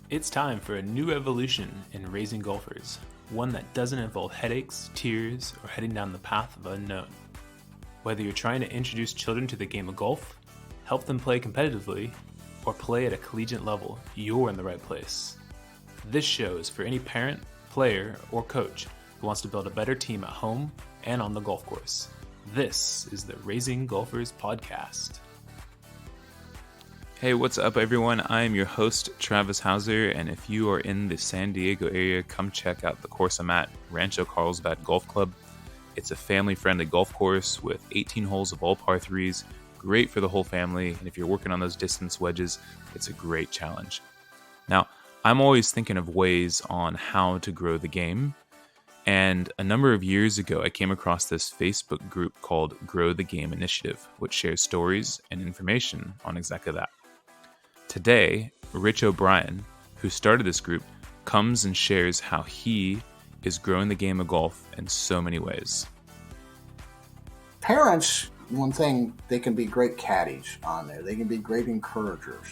It's time for a new evolution in raising golfers, one that doesn't involve headaches, tears, or heading down the path of unknown. Whether you're trying to introduce children to the game of golf, help them play competitively, or play at a collegiate level, you're in the right place. This show is for any parent, player, or coach who wants to build a better team at home and on the golf course. This is the Raising Golfers Podcast. Hey, what's up, everyone? I am your host, Travis Hauser, and if you are in the San Diego area, come check out the course I'm at, Rancho Carlsbad Golf Club. It's a family-friendly golf course with 18 holes of all par 3s, great for the whole family, and if you're working on those distance wedges, it's a great challenge. Now, I'm always thinking of ways on how to grow the game, and a number of years ago, I came across this Facebook group called Grow the Game Initiative, which shares stories and information on exactly that. Today, Rich O'Brien, who started this group, comes and shares how he is growing the game of golf in so many ways. Parents, one thing, they can be great caddies on there. They can be great encouragers.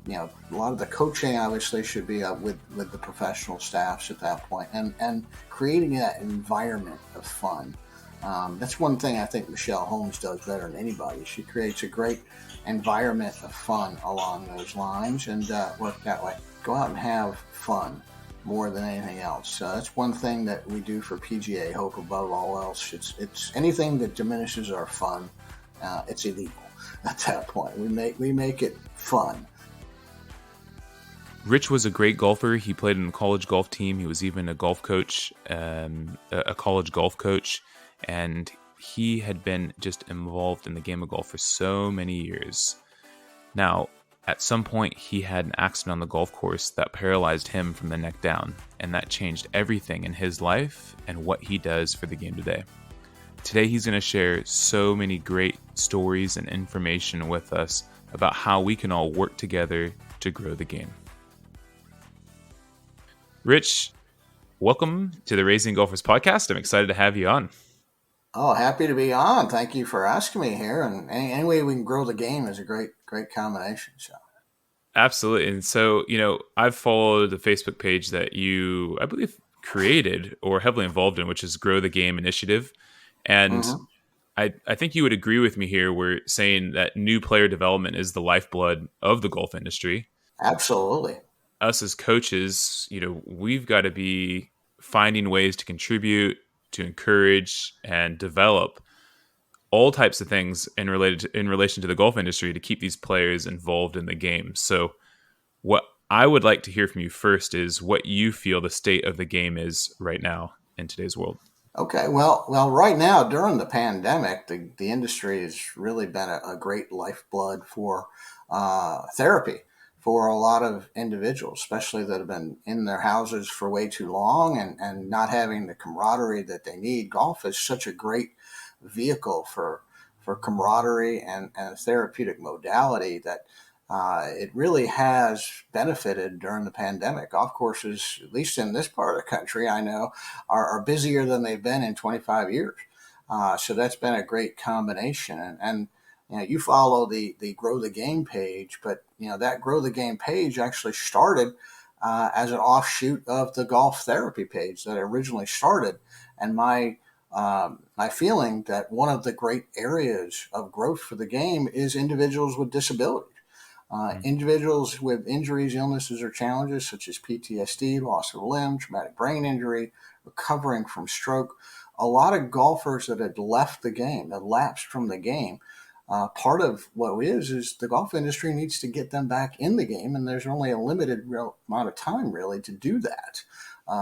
You know, a lot of the coaching obviously should be with the professional staffs at that point, and creating that environment of fun. That's one thing I think Michelle Holmes does better than anybody. She creates a great environment of fun along those lines and work that way. Go out and have fun more than anything else. That's one thing that we do for PGA Hope above all else. It's anything that diminishes our fun. It's illegal at that point. We make it fun. Rich was a great golfer. He played in a college golf team. He was even a golf coach, a college golf coach, and he had been just involved in the game of golf for so many years. Now, at some point, he had an accident on the golf course that paralyzed him from the neck down, and that changed everything in his life and what he does for the game today. Today, he's going to share so many great stories and information with us about how we can all work together to grow the game. Rich, welcome to the Raising Golfers Podcast. I'm excited to have you on. Oh, happy to be on. Thank you for asking me here. And any way we can grow the game is a great combination. So, absolutely. And so, I've followed the Facebook page that you, I believe, created or heavily involved in, which is Grow the Game Initiative. And I think you would agree with me here. We're saying that new player development is the lifeblood of the golf industry. Absolutely. Us as coaches, we've got to be finding ways to contribute, to encourage and develop all types of things in relation to the golf industry to keep these players involved in the game. So what I would like to hear from you first is what you feel the state of the game is right now in today's world. Okay. Well, right now during the pandemic, the industry has really been a great lifeblood for therapy for a lot of individuals, especially that have been in their houses for way too long and not having the camaraderie that they need. Golf is such a great vehicle for camaraderie and a therapeutic modality that it really has benefited during the pandemic. Golf courses, at least in this part of the country, I know, are busier than they've been in 25 years. So that's been a great combination. And you follow the Grow the Game page, but that Grow the Game page actually started as an offshoot of the golf therapy page that originally started. And my feeling that one of the great areas of growth for the game is individuals with disabilities, individuals with injuries, illnesses, or challenges such as PTSD, loss of a limb, traumatic brain injury, recovering from stroke. A lot of golfers that had left the game, that lapsed from the game. Part of what is the golf industry needs to get them back in the game, and there's only a limited amount of time really to do that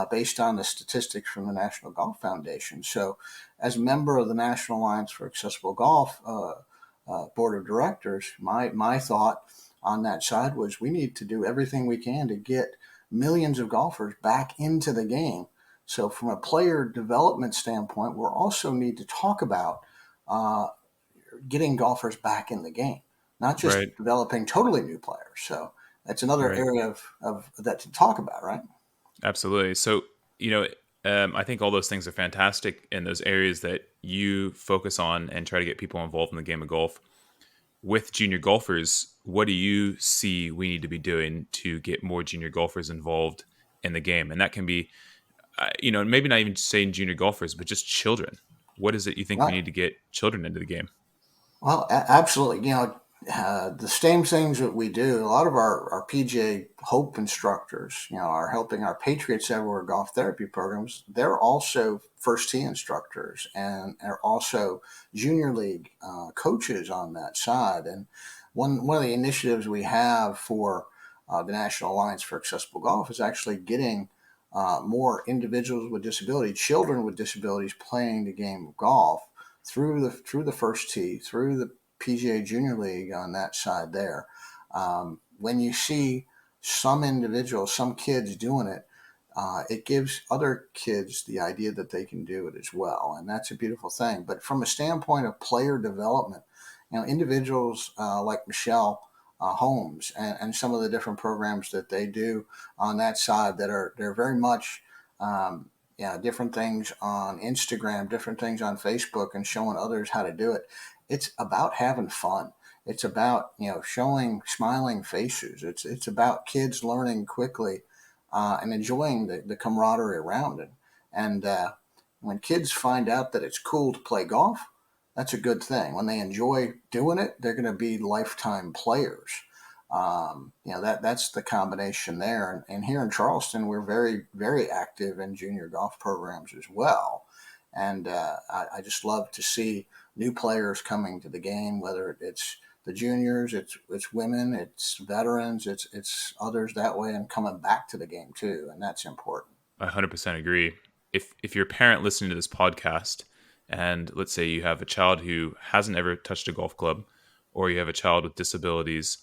based on the statistics from the National Golf Foundation. So as a member of the National Alliance for Accessible Golf Board of Directors, my thought on that side was we need to do everything we can to get millions of golfers back into the game. So from a player development standpoint, we'll also need to talk about getting golfers back in the game, not just developing totally new players. So that's another area of that to talk about, right? Absolutely. So, I think all those things are fantastic in those areas that you focus on and try to get people involved in the game of golf. with junior golfers, what do you see we need to be doing to get more junior golfers involved in the game? And that can be, maybe not even saying junior golfers, but just children. What is it you think we Right. need to get children into the game? Well, absolutely. The same things that we do, a lot of our PGA Hope instructors, are helping our Patriots Everywhere golf therapy programs. They're also first tee instructors and are also junior league coaches on that side. And one of the initiatives we have for the National Alliance for Accessible Golf is actually getting more individuals with disabilities, children with disabilities, playing the game of golf through the first tee, through the PGA Junior League on that side there. When you see some individuals, some kids doing it, it gives other kids the idea that they can do it as well, and that's a beautiful thing. But from a standpoint of player development, individuals like Michelle Holmes and some of the different programs that they do on that side they're very much different things on Instagram, different things on Facebook, and showing others how to do it. It's about having fun. It's about showing smiling faces. It's about kids learning quickly and enjoying the camaraderie around it. And when kids find out that it's cool to play golf, that's a good thing. When they enjoy doing it, they're going to be lifetime players. That's the combination there. And here in Charleston, we're very, very active in junior golf programs as well. And I just love to see new players coming to the game, whether it's the juniors, it's women, it's veterans, it's others that way, and coming back to the game too. And that's important. I 100% agree. If you're a parent listening to this podcast, and let's say you have a child who hasn't ever touched a golf club, or you have a child with disabilities,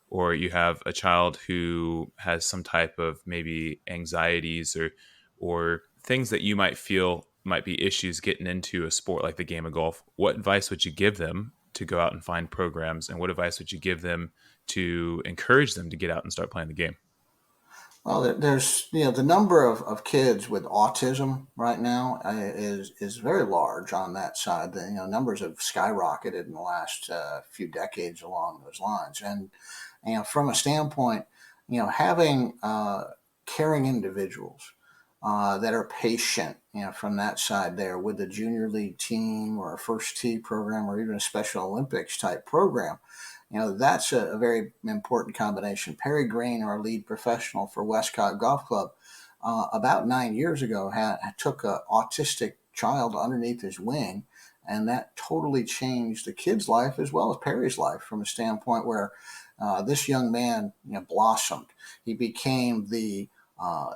or you have a child who has some type of maybe anxieties or things that you might feel might be issues getting into a sport like the game of golf, what advice would you give them to go out and find programs, and what advice would you give them to encourage them to get out and start playing the game? Well, there's the number of kids with autism right now is very large on that side. The numbers have skyrocketed in the last few decades along those lines, and from a standpoint, having caring individuals that are patient, from that side there with the junior league team or a first tee program or even a Special Olympics type program. That's a very important combination. Perry Green, our lead professional for Westcott Golf Club, about 9 years ago took an autistic child underneath his wing, and that totally changed the kid's life as well as Perry's life from a standpoint where this young man blossomed. He became the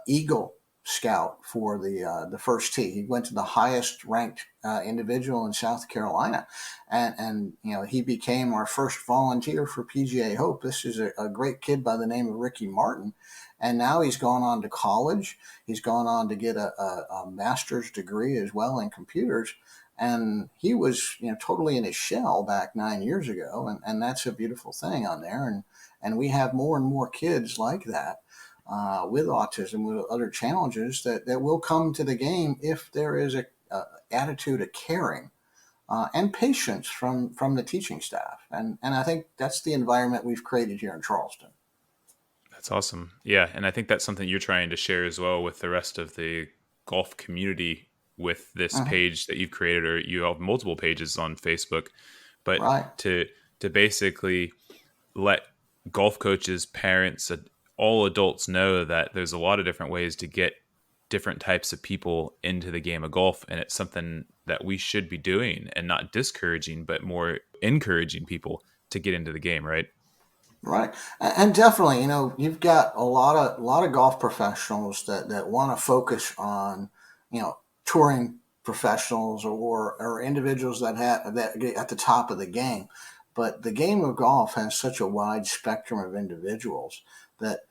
Eagle Scout for the first tee. He went to the highest ranked individual in South Carolina, and he became our first volunteer for PGA Hope. This is a great kid by the name of Ricky Martin, and now he's gone on to college. He's gone on to get a master's degree as well in computers. And he was, totally in his shell back 9 years ago, and that's a beautiful thing on there. And we have more and more kids like that with autism, with other challenges that will come to the game if there is a attitude of caring and patience from the teaching staff. And I think that's the environment we've created here in Charleston. That's awesome. Yeah, and I think that's something you're trying to share as well with the rest of the golf community with this Mhm. page that you've created, or you have multiple pages on Facebook. But Right. to basically let golf coaches, parents, all adults know that there's a lot of different ways to get different types of people into the game of golf, and it's something that we should be doing and not discouraging, but more encouraging people to get into the game, right? Right, and definitely, you've got a lot of golf professionals that want to focus on, touring professionals or individuals that have that get at the top of the game. But the game of golf has such a wide spectrum of individuals that,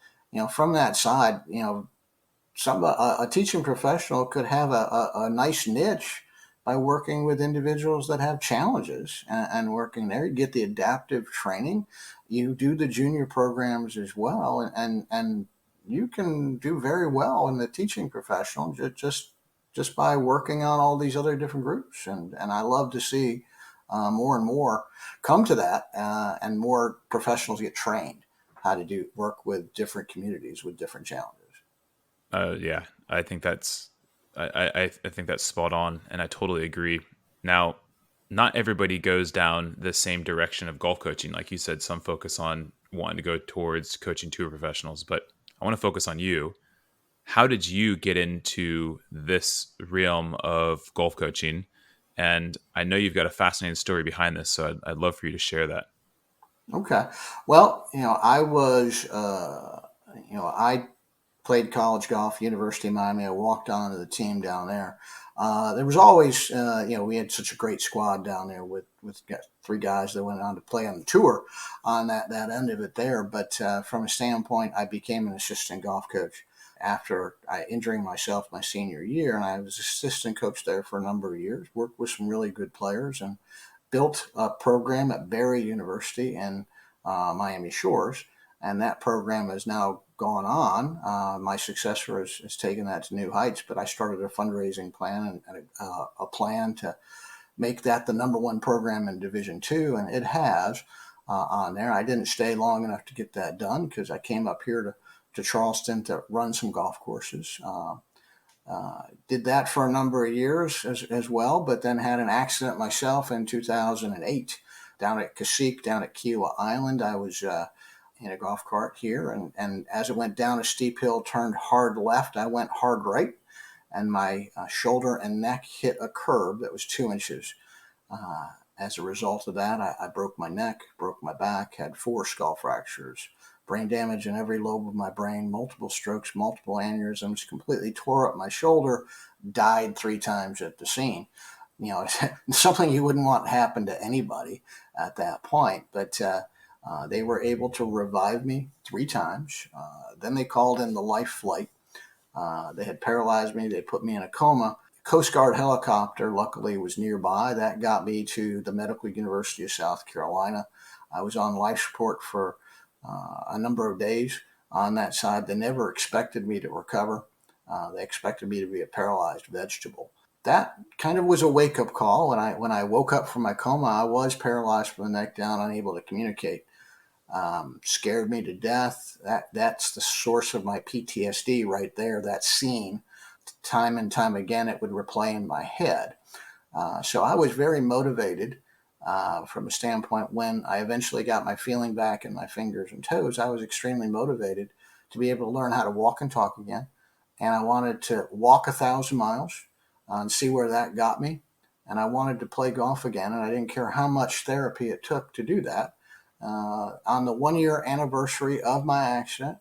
from that side, a teaching professional could have a nice niche by working with individuals that have challenges and working there. You get the adaptive training. You do the junior programs as well, and you can do very well in the teaching professional just by working on all these other different groups. And I love to see more and more come to that, and more professionals get trained how to work with different communities with different challenges. Yeah, I think I think that's spot on, and I totally agree. Now, not everybody goes down the same direction of golf coaching. Like you said, some focus on wanting to go towards coaching tour professionals, but I want to focus on you. How did you get into this realm of golf coaching? And I know you've got a fascinating story behind this, so I'd love for you to share that. Okay. Well, I played college golf, University of Miami. I walked onto the team down there. There was always, we had such a great squad down there with three guys that went on to play on the tour on that end of it there. But from a standpoint, I became an assistant golf coach after I injuring myself my senior year, and I was assistant coach there for a number of years. Worked with some really good players and built a program at Barry University in Miami Shores, and that program has now gone on. My successor has taken that to new heights, but I started a fundraising plan and a plan to make that the number one program in Division II, and it has on there. I didn't stay long enough to get that done because I came up here to Charleston to run some golf courses. Did that for a number of years as well, but then had an accident myself in 2008 down at Cassique, down at Kiowa Island. I was in a golf cart here, and as it went down a steep hill, turned hard left, I went hard right, and my shoulder and neck hit a curb that was 2 inches. As a result of that, I broke my neck, broke my back, had 4 skull fractures, brain damage in every lobe of my brain, multiple strokes, multiple aneurysms, completely tore up my shoulder, died 3 times at the scene. Something you wouldn't want to happen to anybody at that point. But they were able to revive me 3 times. Then they called in the life flight. They had paralyzed me. They put me in a coma. Coast Guard helicopter, luckily, was nearby. That got me to the Medical University of South Carolina. I was on life support for a number of days on that side. They never expected me to recover. They expected me to be a paralyzed vegetable. That kind of was a wake-up call. When I woke up from my coma, I was paralyzed from the neck down, unable to communicate. Scared me to death. That's the source of my PTSD right there, that scene. Time and time again, it would replay in my head. So I was very motivated from a standpoint when I eventually got my feeling back in my fingers and toes. I was extremely motivated to be able to learn how to walk and talk again. And I wanted to walk 1,000 miles and see where that got me. And I wanted to play golf again. And I didn't care how much therapy it took to do that. On the 1 year anniversary of my accident,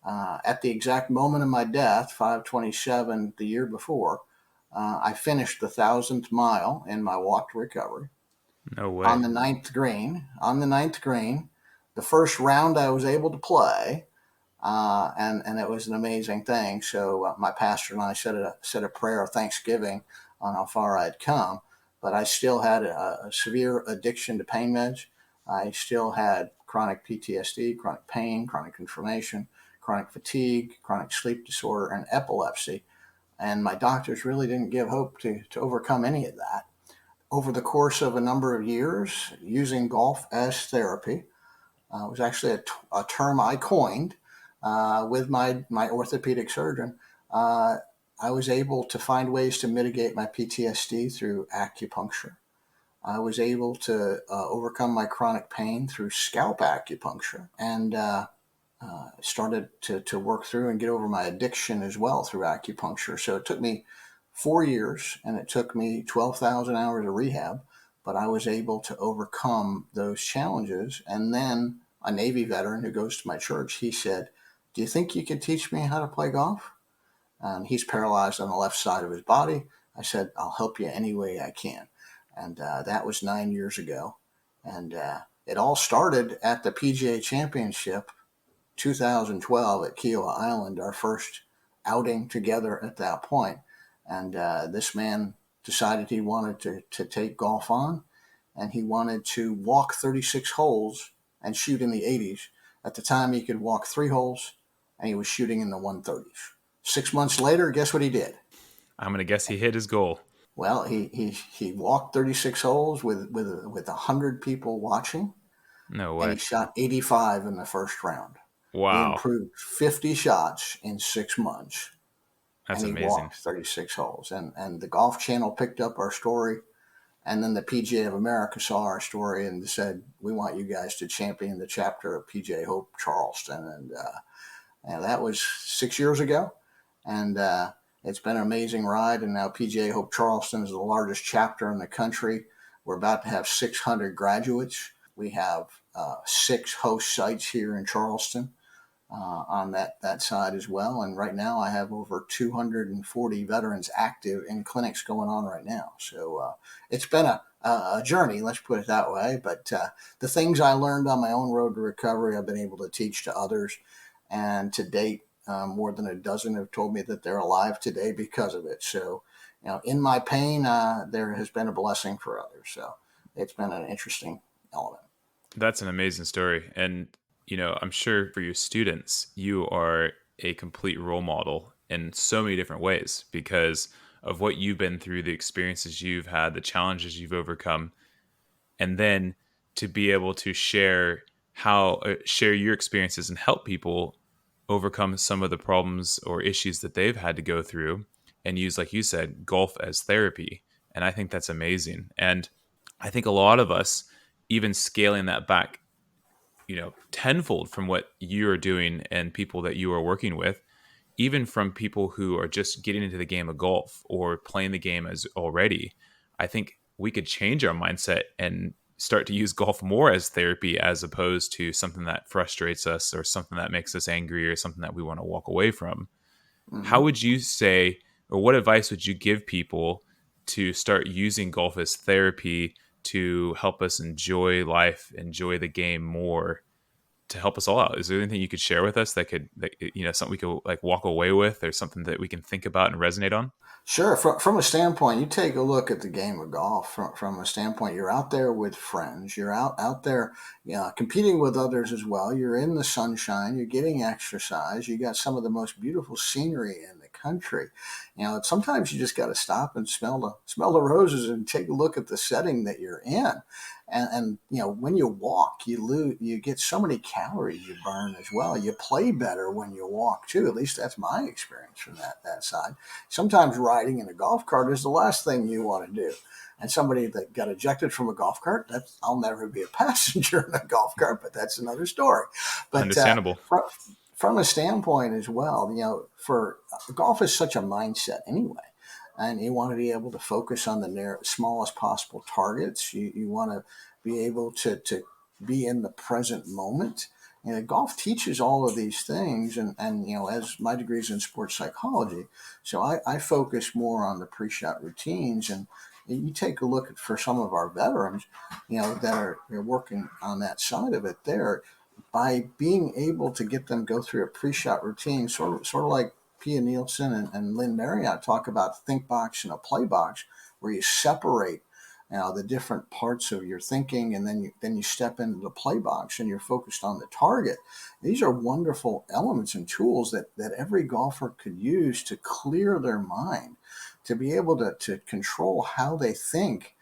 at the exact moment of my death, 5/27 the year before, I finished the 1,000th mile in my walk to recovery No on way. the ninth green. On the ninth green, the first round I was able to play, and it was an amazing thing. So my pastor and I said a prayer of thanksgiving on how far I'd come, but I still had a severe addiction to pain meds. I still had chronic PTSD, chronic pain, chronic inflammation, chronic fatigue, chronic sleep disorder, and epilepsy. And my doctors really didn't give hope to overcome any of that. Over the course of a number of years, using golf as therapy was actually a term I coined with my orthopedic surgeon. I was able to find ways to mitigate my PTSD through acupuncture. I was able to overcome my chronic pain through scalp acupuncture, and started to work through and get over my addiction as well through acupuncture. So it took me 4 years and it took me 12,000 hours of rehab, but I was able to overcome those challenges. And then a Navy veteran who goes to my church, he said, "Do you think you could teach me how to play golf?" And he's paralyzed on the left side of his body. I said, "I'll help you any way I can." And that was 9 years ago. And it all started at the PGA Championship 2012 at Kiowa Island, our first outing together at that point. And this man decided he wanted to take golf on, and he wanted to walk 36 holes and shoot in the 80s. At the time, he could walk 3 holes, and he was shooting in the 130s. 6 months later, guess what he did? I'm going to guess he hit his goal. Well, he walked 36 holes with 100 people watching, No and way. he shot 85 in the first round. He Wow. improved 50 shots in 6 months, That's and he amazing. walked 36 holes. And the Golf Channel picked up our story, and then the PGA of America saw our story and said, "We want you guys to champion the chapter of PGA Hope Charleston." And that was 6 years ago, and it's been an amazing ride. And now PGA Hope Charleston is the largest chapter in the country. We're about to have 600 graduates. We have 6 host sites here in Charleston on that side as well. And right now, I have over 240 veterans active in clinics going on right now. So it's been a journey, let's put it that way. But the things I learned on my own road to recovery, I've been able to teach to others. And to date, more than a dozen have told me that they're alive today because of it. So, in my pain, there has been a blessing for others. So it's been an interesting element. That's an amazing story. And, I'm sure for your students, you are a complete role model in so many different ways because of what you've been through, the experiences you've had, the challenges you've overcome, and then to be able to share your experiences and help people overcome some of the problems or issues that they've had to go through and use, like you said, golf as therapy. And I think that's amazing. And I think a lot of us, even scaling that back, tenfold from what you are doing and people that you are working with, even from people who are just getting into the game of golf or playing the game as already, I think we could change our mindset and start to use golf more as therapy as opposed to something that frustrates us or something that makes us angry or something that we want to walk away from. How Mm-hmm. would you say, or what advice would you give people to start using golf as therapy to help us enjoy life, enjoy the game more, to help us all out? Is there anything you could share with us something we could like walk away with or something that we can think about and resonate on? Sure. From a standpoint, you take a look at the game of golf from a standpoint, you're out there with friends, you're out there, competing with others as well. You're in the sunshine, you're getting exercise, you got some of the most beautiful scenery in the country. Sometimes you just got to stop and smell the roses and take a look at the setting that you're in. And when you walk, you get so many calories you burn as well. You play better when you walk too. At least that's my experience from that side. Sometimes riding in a golf cart is the last thing you want to do. And somebody that got ejected from a golf cart, I'll never be a passenger in a golf cart, but that's another story. But Understandable. from a standpoint as well, for golf is such a mindset anyway. And you want to be able to focus on the smallest possible targets. You want to be able to be in the present moment. Golf teaches all of these things, and as my degree is in sports psychology, so I focus more on the pre-shot routines. And you take a look at for some of our veterans, that are working on that side of it. There, by being able to get them go through a pre-shot routine, sort of like Pia Nielsen and Lynn Marriott talk about think box and a play box, where you separate the different parts of your thinking, and then you step into the play box and you're focused on the target. These are wonderful elements and tools that every golfer could use to clear their mind, to be able to control how they think.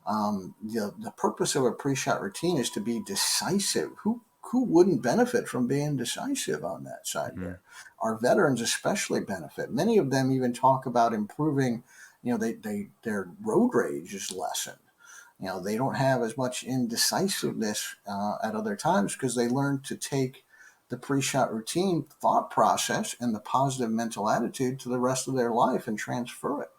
The purpose of a pre-shot routine is to be decisive. Who wouldn't benefit from being decisive on that side Hmm. there? Our veterans especially benefit. Many of them even talk about improving, their road rage is lessened. They don't have as much indecisiveness at other times because they learn to take the pre-shot routine thought process and the positive mental attitude to the rest of their life and transfer it.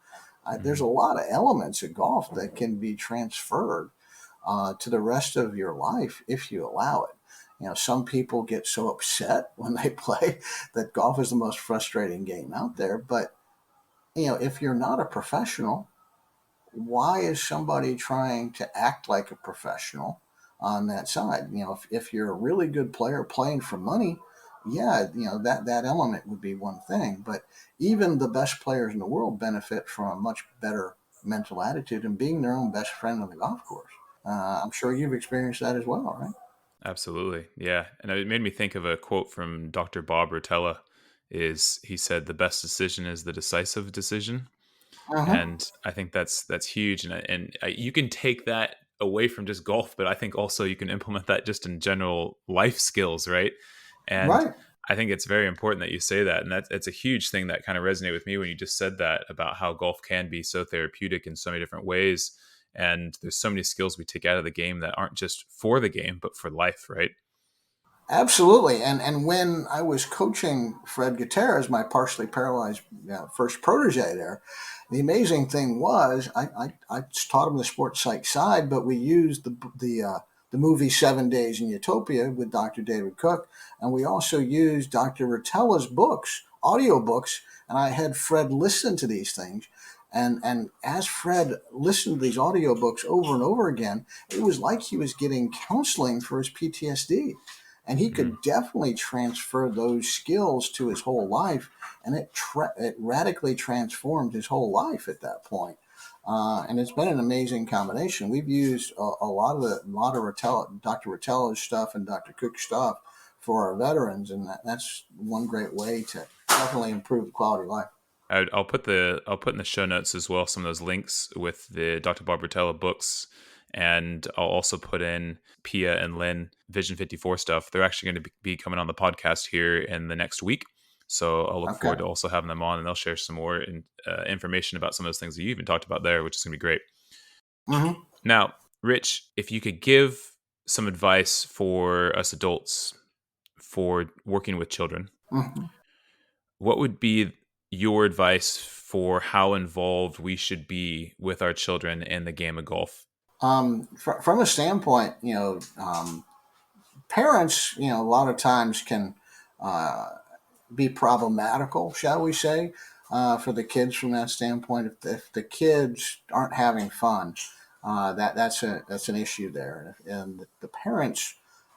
There's Hmm. a lot of elements of golf that can be transferred to the rest of your life if you allow it. Some people get so upset when they play that golf is the most frustrating game out there. But, if you're not a professional, why is somebody trying to act like a professional on that side? If you're a really good player playing for money, yeah, that element would be one thing. But even the best players in the world benefit from a much better mental attitude and being their own best friend on the golf course. I'm sure you've experienced that as well, right? Absolutely. Yeah. And it made me think of a quote from Dr. Bob Rotella is he said the best decision is the decisive decision. Uh-huh. And I think that's huge. You can take that away from just golf, but I think also you can implement that just in general life skills, right? And Right. I think it's very important that you say that, and that's a huge thing that kind of resonated with me when you just said that about how golf can be so therapeutic in so many different ways. And there's so many skills we take out of the game that aren't just for the game, but for life, right? Absolutely. And when I was coaching Fred Gutierrez, my partially paralyzed first protege there, the amazing thing was I taught him the sports psych side, but we used the movie 7 Days in Utopia with Dr. David Cook, and we also used Dr. Rotella's books, audio books, and I had Fred listen to these things. And as Fred listened to these audio books over and over again, it was like he was getting counseling for his PTSD, and he Mm, could definitely transfer those skills to his whole life, and it radically transformed his whole life at that point. And it's been an amazing combination. We've used a lot of Dr. Rotella's stuff and Dr. Cook's stuff for our veterans, and that's one great way to definitely improve the quality of life. I'll put in the show notes as well some of those links with the Dr. Bob Rotella books, and I'll also put in Pia and Lynn Vision 54 stuff. They're actually going to be coming on the podcast here in the next week, so I'll look Okay. forward to also having them on, and they'll share some more information about some of those things that you even talked about there, which is going to be great. Mm-hmm. Now, Rich, if you could give some advice for us adults for working with children, Mm-hmm. what would be your advice for how involved we should be with our children in the game of golf? From a standpoint, parents, a lot of times can uh, be problematical, shall we say, for the kids from that standpoint. If the kids aren't having fun, that's an issue there. And the parents,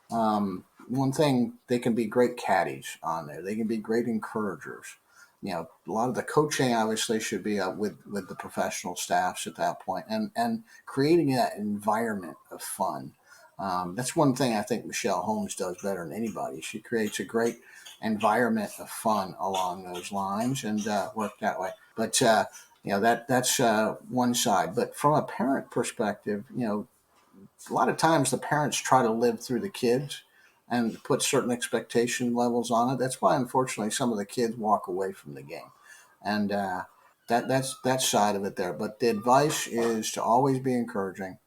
one thing, they can be great caddies on there. They can be great encouragers. A lot of the coaching obviously should be up with the professional staffs at that point, and creating that environment of fun. That's one thing I think Michelle Holmes does better than anybody. She creates a great environment of fun along those lines and work that way. But that's one side. But from a parent perspective, a lot of times the parents try to live through the kids and put certain expectation levels on it. That's why, unfortunately, some of the kids walk away from the game, and that's that side of it there. But the advice is to always be encouraging.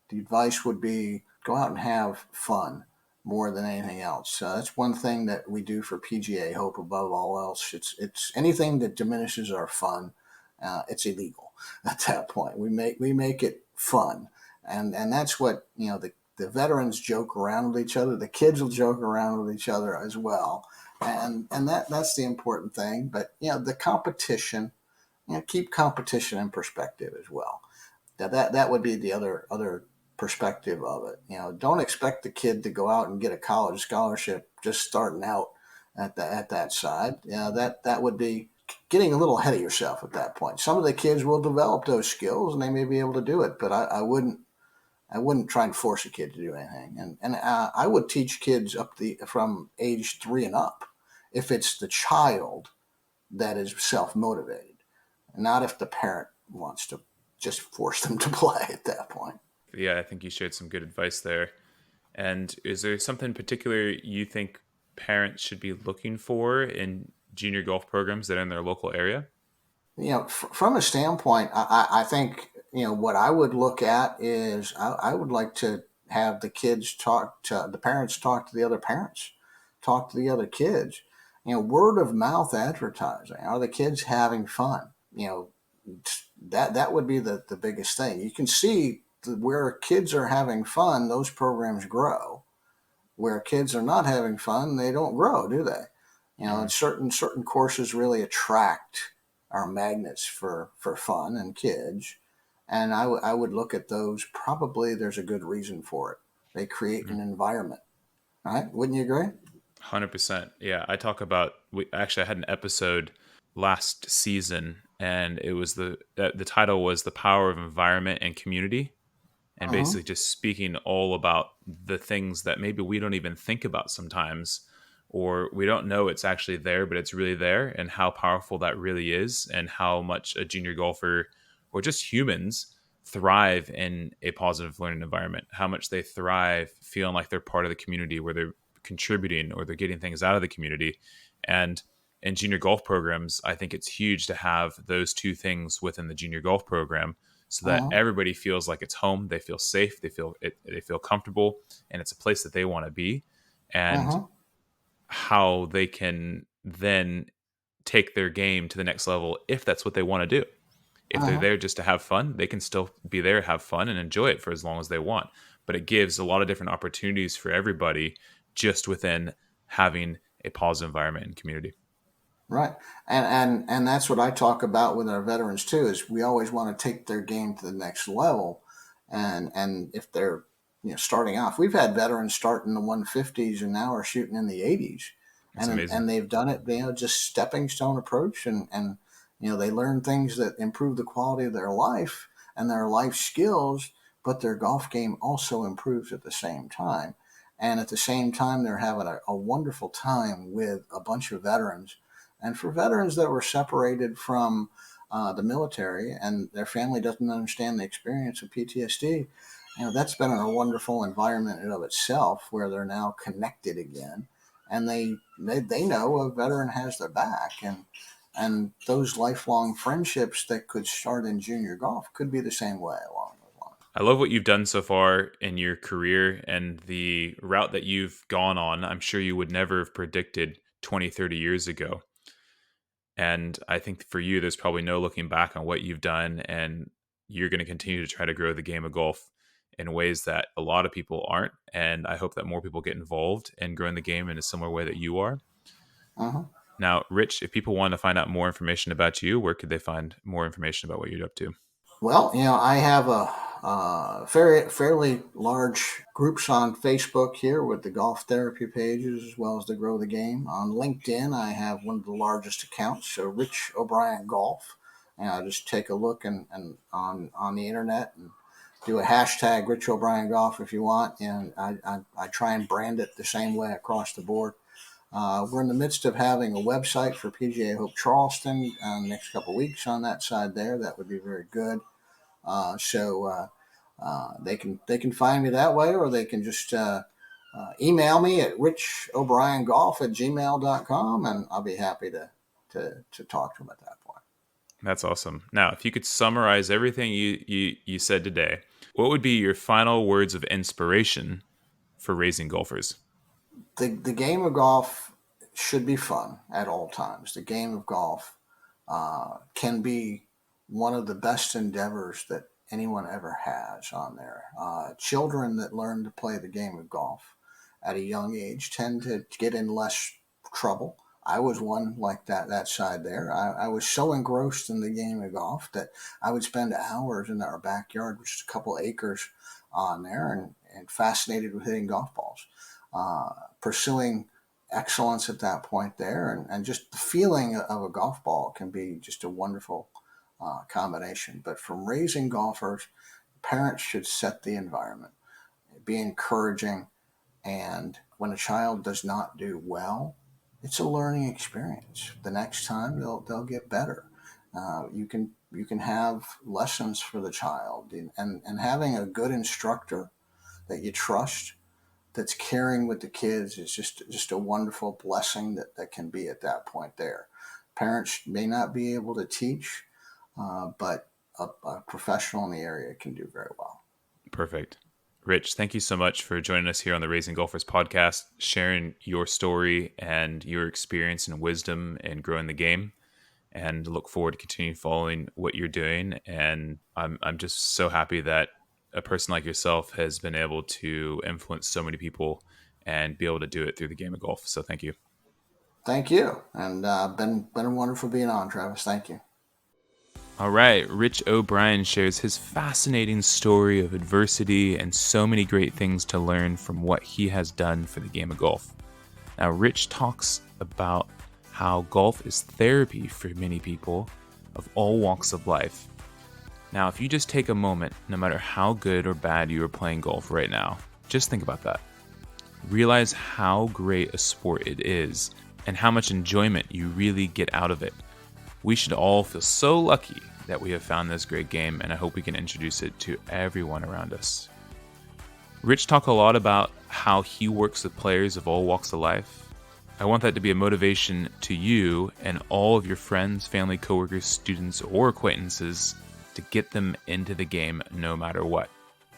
The advice would be go out and have fun more than anything else. That's one thing that we do for PGA Hope above all else. It's anything that diminishes our fun. It's illegal at that point. We make it fun, and that's what the veterans joke around with each other. The kids will joke around with each other as well, and that's the important thing. But the competition, keep competition in perspective as well. That would be the other perspective of it. Don't expect the kid to go out and get a college scholarship just starting out at that side. That would be getting a little ahead of yourself at that point. Some of the kids will develop those skills and they may be able to do it, but I wouldn't try and force a kid to do anything. And I would teach kids from age 3 and up if it's the child that is self motivated, not if the parent wants to just force them to play at that point. Yeah, I think you shared some good advice there. And is there something particular you think parents should be looking for in junior golf programs that are in their local area? From a standpoint, I think what I would look at is I would like to have the kids talk to the parents, talk to the other parents, talk to the other kids. Word of mouth advertising. Are the kids having fun? That would be the biggest thing. You can see where kids are having fun, those programs grow. Where kids are not having fun, they don't grow, do they? And Mm, certain courses really attract our magnets for fun and kids, and I would look at those. Probably there's a good reason for it. They create mm. an environment, right? Wouldn't you agree? 100%. Yeah, I talk about I had an episode last season, and it was the title was The Power of Environment and Community, and Uh-huh. basically just speaking all about the things that maybe we don't even think about sometimes, or we don't know it's actually there, but it's really there, and how powerful that really is, and how much a junior golfer or just humans thrive in a positive learning environment, how much they thrive feeling like they're part of the community where they're contributing or they're getting things out of the community. And in junior golf programs, I think it's huge to have those two things within the junior golf program so that Uh-huh. everybody feels like it's home, they feel safe, they feel comfortable, and it's a place that they want to be. And Uh-huh. how they can then take their game to the next level if that's what they want to do. If they're Uh-huh. there just to have fun, they can still be there, have fun, and enjoy it for as long as they want. But it gives a lot of different opportunities for everybody just within having a positive environment and community. Right. And that's what I talk about with our veterans too, is we always want to take their game to the next level. And if they're, starting off, we've had veterans start in the 150s and now are shooting in the 80s. It's amazing. And they've done it, just stepping stone approach, and they learn things that improve the quality of their life and their life skills, but their golf game also improves at the same time. And at the same time, they're having a wonderful time with a bunch of veterans. And for veterans that were separated from the military and their family doesn't understand the experience of PTSD, that's been a wonderful environment in of itself where they're now connected again, and they know a veteran has their back, and those lifelong friendships that could start in junior golf could be the same way along those lines. I love what you've done so far in your career and the route that you've gone on. I'm sure you would never have predicted 20, 30 years ago. And I think for you, there's probably no looking back on what you've done. And you're going to continue to try to grow the game of golf in ways that a lot of people aren't. And I hope that more people get involved in growing the game in a similar way that you are. Uh-huh. Now, Rich, if people want to find out more information about you, where could they find more information about what you're up to? Well, I have a fairly large groups on Facebook here with the golf therapy pages as well as the Grow the Game. On LinkedIn, I have one of the largest accounts, so Rich O'Brien Golf. And I just take a look and on the internet and do a hashtag Rich O'Brien Golf if you want. And I try and brand it the same way across the board. We're in the midst of having a website for PGA Hope Charleston the next couple of weeks on that side there. That would be very good. They can find me that way, or they can just email me at richobriengolf@gmail.com, and I'll be happy to talk to them at that point. That's awesome. Now, if you could summarize everything you said today, what would be your final words of inspiration for raising golfers? The game of golf should be fun at all times. The game of golf can be one of the best endeavors that anyone ever has on there. Children that learn to play the game of golf at a young age tend to get in less trouble. I was one like that side there. I was so engrossed in the game of golf that I would spend hours in our backyard, which is a couple acres on there, and fascinated with hitting golf balls, pursuing excellence at that point there. And just the feeling of a golf ball can be just a wonderful combination. But from raising golfers, parents should set the environment, be encouraging, and when a child does not do well, it's a learning experience. The next time they'll get better. You can have lessons for the child, and having a good instructor that you trust that's caring with the kids is just a wonderful blessing that can be at that point there. Parents may not be able to teach, but a professional in the area can do very well. Perfect. Rich, thank you so much for joining us here on the Raising Golfers podcast, sharing your story and your experience and wisdom in growing the game. And look forward to continuing following what you're doing. And I'm just so happy that a person like yourself has been able to influence so many people and be able to do it through the game of golf. So thank you. Thank you, and been wonderful being on, Travis. Thank you. All right, Rich O'Brien shares his fascinating story of adversity and so many great things to learn from what he has done for the game of golf. Now, Rich talks about how golf is therapy for many people of all walks of life. Now, if you just take a moment, no matter how good or bad you are playing golf right now, just think about that. realize how great a sport it is and how much enjoyment you really get out of it. We should all feel so lucky that we have found this great game, and I hope we can introduce it to everyone around us. Rich talked a lot about how he works with players of all walks of life. I want that to be a motivation to you and all of your friends, family, coworkers, students, or acquaintances to get them into the game no matter what.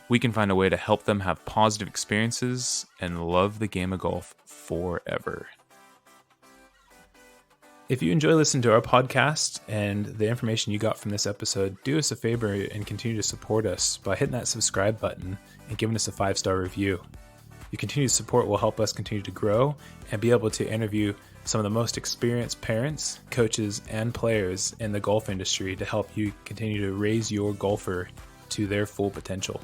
We can find a way to help them have positive experiences and love the game of golf forever. If you enjoy listening to our podcast and the information you got from this episode, do us a favor and continue to support us by hitting that subscribe button and giving us a 5-star review. Your continued support will help us continue to grow and be able to interview some of the most experienced parents, coaches, and players in the golf industry to help you continue to raise your golfer to their full potential.